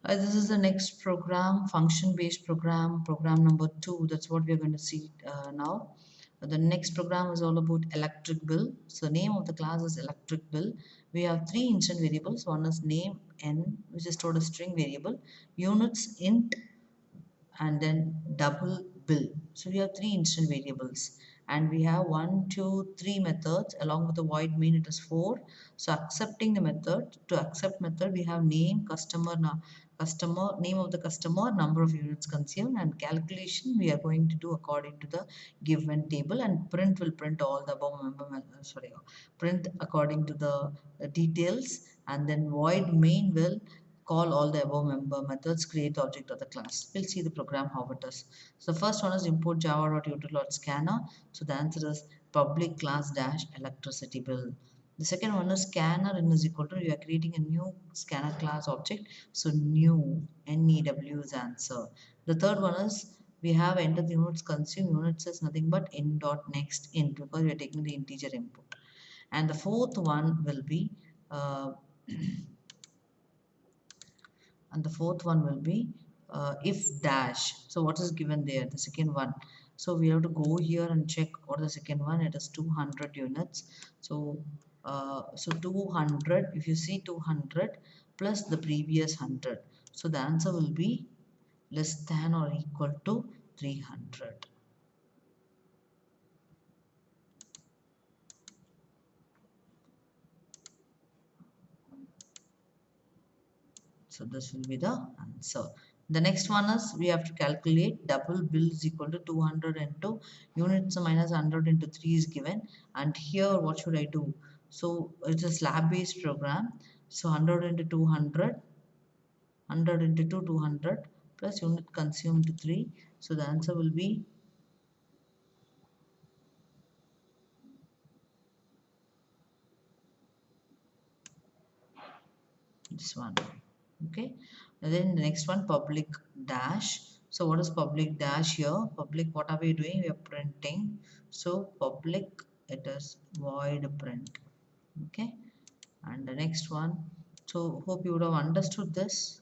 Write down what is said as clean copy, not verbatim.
This is the next program, function-based program, program number 2. That's what we are going to see now. The next program is all about electric bill. So name of the class is electric bill. We have three instant variables. One is name n, which is stored as string variable, units int, and then double bill. So we have three instant variables, and we have 1, 2, 3 methods. Along with the void main, it is 4. So accepting the method, to accept method, we have name, customer, name of the customer, number of units consumed, and calculation we are going to do according to the given table, and print will print all the above print according to the details, and then void main will call all the above member methods, create the object of the class. We'll see the program how it is. So the first one is import java.util.scanner. So the answer is public class dash electricity bill. The second one is scanner in is equal to, you are creating a new scanner class object. So new, new is answer. The third one is we have entered the units consume. Units is nothing but in dot next int, because we are taking the integer input. And the fourth one will be and the fourth one will be if dash. So what is given there, the second one? So we have to go here and check what the second one. It is 200 units. So 200, if you see 200 plus the previous 100, so the answer will be less than or equal to 300. So this will be the answer. The next one is we have to calculate double bill is equal to 200 into units minus 100 into 3 is given. And here what should I do? So it's a slab based program. So 100 into 200, 100 into 2, 200 plus unit consumed to 3. So the answer will be this one. Okay, and then the next one, public dash. So what is public dash here? Public, what are we doing? We are printing. So public, it is void print. Okay, and the next one, so hope you would have understood this.